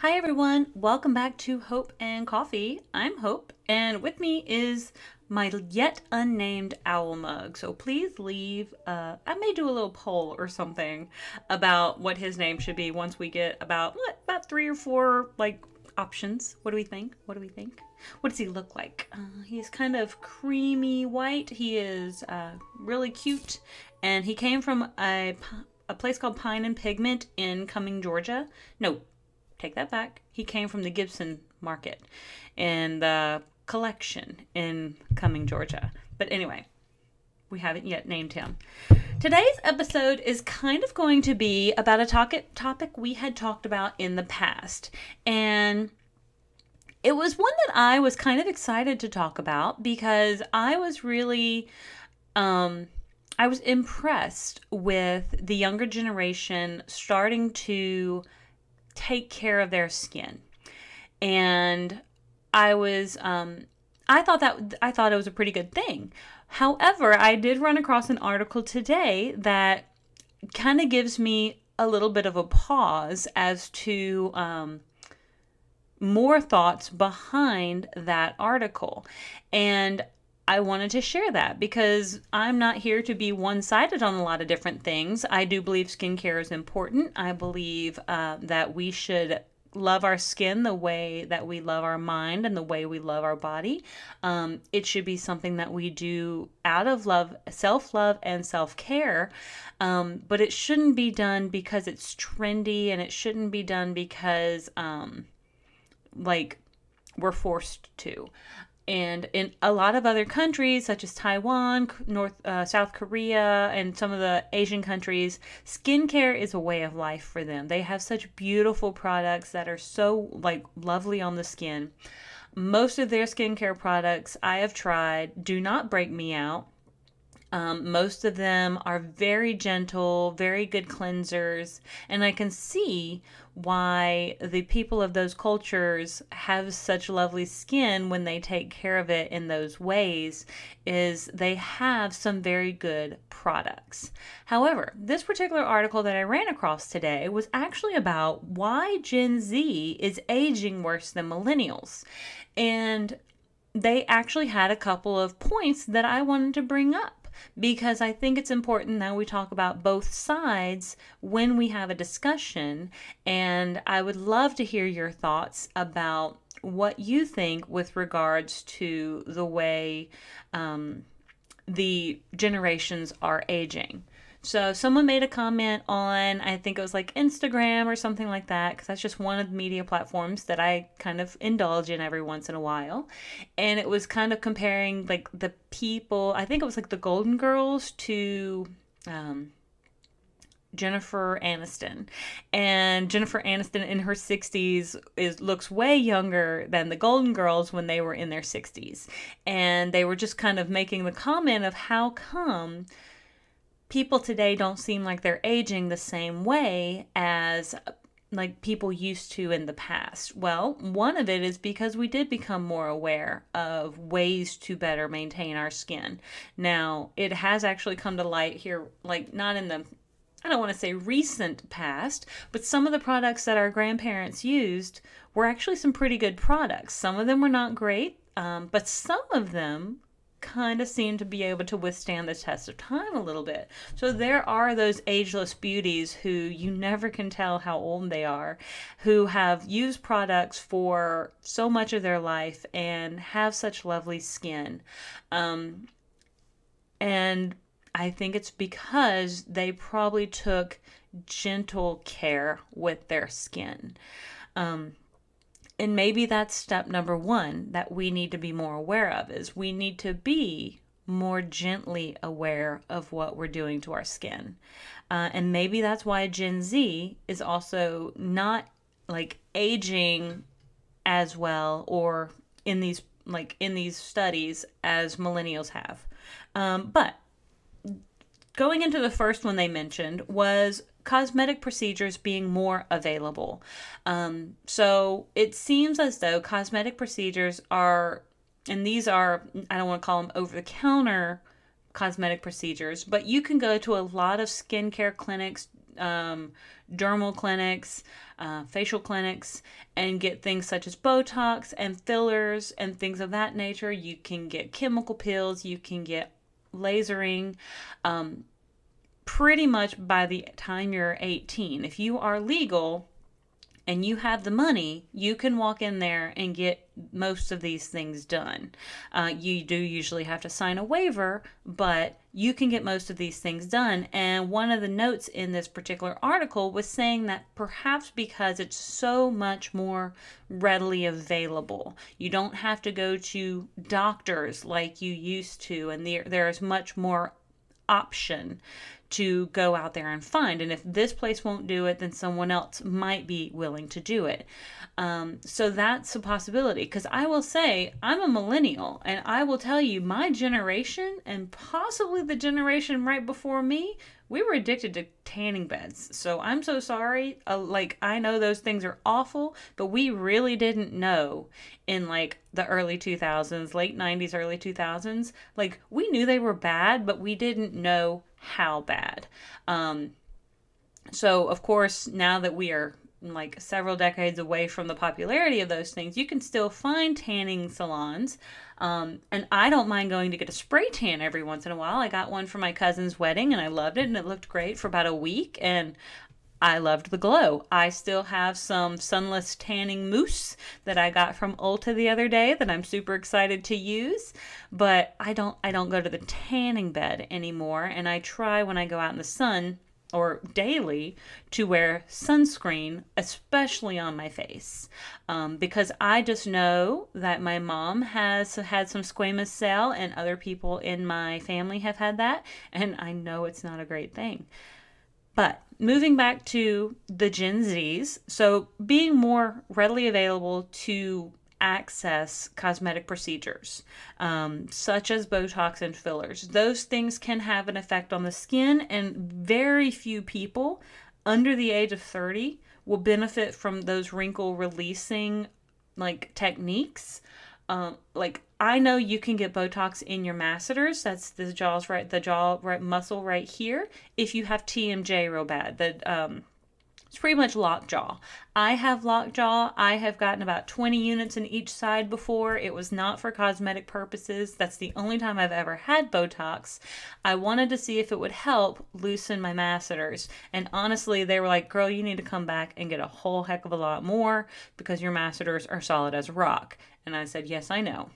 Hi everyone, welcome back to Hope and Coffee. I'm Hope, and with me is my yet unnamed owl mug. So please leave, I may do a little poll or something about what his name should be once we get about three or four, options. What do we think? What do we think? What does he look like? He's kind of creamy white. He is really cute, and he came from a place called Pine and Pigment in Cumming, Georgia. No, take that back. He came from the Gibson Market in the collection in Cumming, Georgia. But anyway, we haven't yet named him. Today's episode is kind of going to be about a topic we had talked about in the past. And it was one that I was kind of excited to talk about because I was really I was impressed with the younger generation starting to take care of their skin. And I was I thought it was a pretty good thing. However, I did run across an article today that kind of gives me a little bit of a pause as to more thoughts behind that article. And I wanted to share that because I'm not here to be one-sided on a lot of different things. I do believe skincare is important. I believe that we should love our skin the way that we love our mind and the way we love our body. It should be something that we do out of love, self-love and self-care. But it shouldn't be done because it's trendy, and it shouldn't be done because we're forced to. And in a lot of other countries, such as Taiwan, South Korea, and some of the Asian countries, skincare is a way of life for them. They have such beautiful products that are so lovely on the skin. Most of their skincare products I have tried do not break me out. Most of them are very gentle, very good cleansers, and I can see why the people of those cultures have such lovely skin when they take care of it in those ways, is they have some very good products. However, this particular article that I ran across today was actually about why Gen Z is aging worse than millennials. And they actually had a couple of points that I wanted to bring up, because I think it's important that we talk about both sides when we have a discussion, and I would love to hear your thoughts about what you think with regards to the way the generations are aging. So someone made a comment on, I think it was Instagram or something like that, because that's just one of the media platforms that I kind of indulge in every once in a while. And it was kind of comparing the people, I think it was the Golden Girls to Jennifer Aniston. And Jennifer Aniston in her 60s looks way younger than the Golden Girls when they were in their 60s. And they were just kind of making the comment of how come people today don't seem like they're aging the same way as people used to in the past. Well, one of it is because we did become more aware of ways to better maintain our skin. Now, it has actually come to light here, not in the, I don't want to say recent past, but some of the products that our grandparents used were actually some pretty good products. Some of them were not great, but some of them kind of seem to be able to withstand the test of time a little bit. So there are those ageless beauties who you never can tell how old they are, who have used products for so much of their life and have such lovely skin. And I think it's because they probably took gentle care with their skin. And maybe that's step number one that we need to be more aware of, is we need to be more gently aware of what we're doing to our skin. And maybe that's why Gen Z is also not aging as well, or in these studies, as millennials have. But going into the first one they mentioned was cosmetic procedures being more available. So it seems as though cosmetic procedures are, and these are, I don't want to call them over-the-counter cosmetic procedures, but you can go to a lot of skincare clinics dermal clinics, facial clinics, and get things such as Botox and fillers and things of that nature. You can get chemical peels, you can get lasering. Pretty much by the time you're 18, if you are legal and you have the money, you can walk in there and get most of these things done. You do usually have to sign a waiver, but you can get most of these things done. And one of the notes in this particular article was saying that perhaps because it's so much more readily available, you don't have to go to doctors like you used to, and there is much more option to go out there and find. And if this place won't do it, then someone else might be willing to do it. So that's a possibility. Because I will say, I'm a millennial, and I will tell you, my generation, and possibly the generation right before me, we were addicted to tanning beds. So I'm so sorry. Like, I know those things are awful, but we really didn't know in like the early 2000s, late 90s, early 2000s. Like, we knew they were bad, but we didn't know how bad. So of course, now that we are like several decades away from the popularity of those things, you can still find tanning salons. And I don't mind going to get a spray tan every once in a while. I got one for my cousin's wedding and I loved it, and it looked great for about a week, and I loved the glow. I still have some sunless tanning mousse that I got from Ulta the other day that I'm super excited to use, but I don't go to the tanning bed anymore, and I try when I go out in the sun or daily to wear sunscreen, especially on my face, because I just know that my mom has had some squamous cell and other people in my family have had that, and I know it's not a great thing. But moving back to the Gen Zs, so being more readily available to access cosmetic procedures, such as Botox and fillers. Those things can have an effect on the skin, and very few people under the age of 30 will benefit from those wrinkle releasing like techniques. Like, I know you can get Botox in your masseters. That's the jaw right muscle right here. If you have TMJ real bad, it's pretty much lockjaw. I have lockjaw. I have gotten about 20 units in each side before. It was not for cosmetic purposes. That's the only time I've ever had Botox. I wanted to see if it would help loosen my masseters. And honestly, they were like, girl, you need to come back and get a whole heck of a lot more because your masseters are solid as rock. And I said, yes, I know.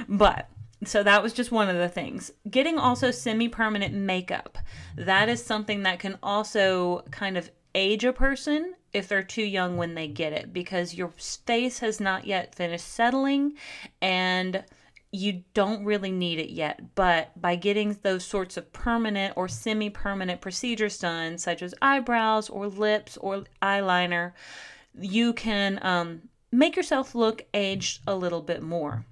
But so that was just one of the things. Getting also semi-permanent makeup. That is something that can also kind of age a person if they're too young when they get it, because your face has not yet finished settling and you don't really need it yet. But by getting those sorts of permanent or semi-permanent procedures done, such as eyebrows or lips or eyeliner, you can make yourself look aged a little bit more.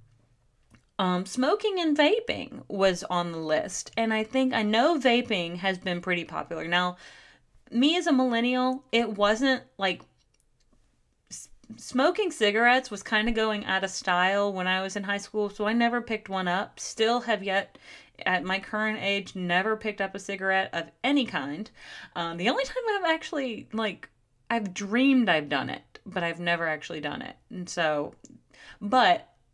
Smoking and vaping was on the list, and I know vaping has been pretty popular. Now, me as a millennial, it wasn't like smoking cigarettes was kind of going out of style when I was in high school, so I never picked one up. Still have yet, at my current age, never picked up a cigarette of any kind. The only time I've actually, I've dreamed I've done it, but I've never actually done it. And so,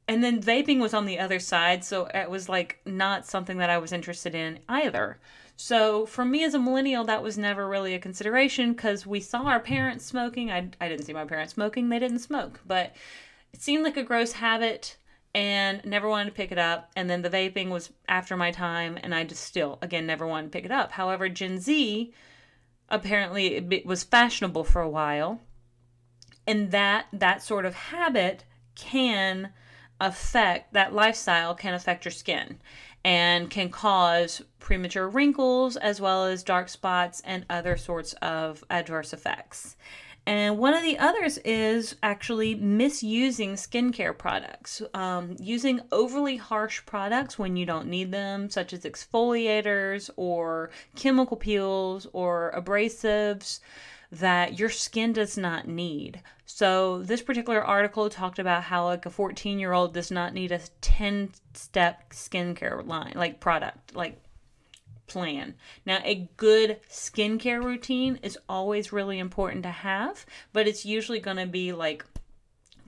and then vaping was on the other side, so it was not something that I was interested in either. So for me as a millennial, that was never really a consideration because we saw our parents smoking. I didn't see my parents smoking. They didn't smoke, but it seemed like a gross habit and never wanted to pick it up. And then the vaping was after my time, and I just still, again, never wanted to pick it up. However, Gen Z, apparently it was fashionable for a while, and that sort of habit that lifestyle can affect your skin and can cause premature wrinkles as well as dark spots and other sorts of adverse effects. And one of the others is actually misusing skincare products, using overly harsh products when you don't need them, such as exfoliators or chemical peels or abrasives that your skin does not need. So this particular article talked about how a 14-year-old does not need a 10-step skincare line, product, plan. Now, a good skincare routine is always really important to have, but it's usually going to be like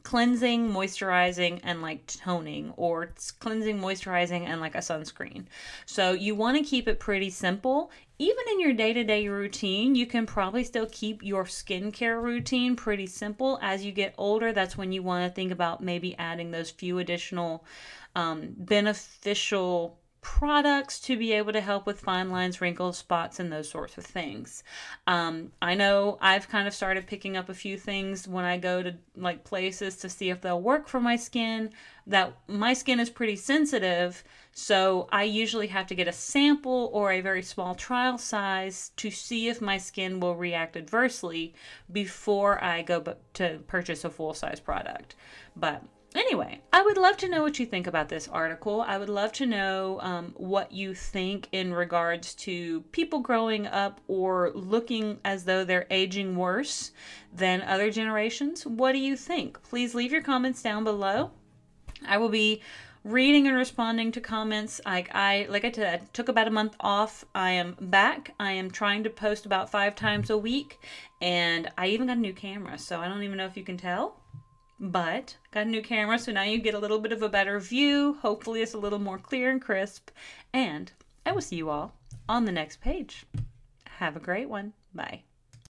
cleansing, moisturizing, and like toning, or cleansing, moisturizing, and like a sunscreen. So you want to keep it pretty simple. Even in your day-to-day routine, you can probably still keep your skincare routine pretty simple. As you get older, that's when you want to think about maybe adding those few additional beneficial products to be able to help with fine lines, wrinkles, spots, and those sorts of things. I know I've kind of started picking up a few things when I go to like places to see if they'll work for my skin. That my skin is pretty sensitive, so I usually have to get a sample or a very small trial size to see if my skin will react adversely before I go to purchase a full-size product. But anyway, I would love to know what you think about this article. I would love to know what you think in regards to people growing up or looking as though they're aging worse than other generations. What do you think? Please leave your comments down below. I will be reading and responding to comments. Like I said, took about a month off. I am back. I am trying to post about 5 times a week, and I even got a new camera, so I don't even know if you can tell. But got a new camera, so now you get a little bit of a better view. Hopefully it's a little more clear and crisp. And I will see you all on the next page. Have a great one. Bye.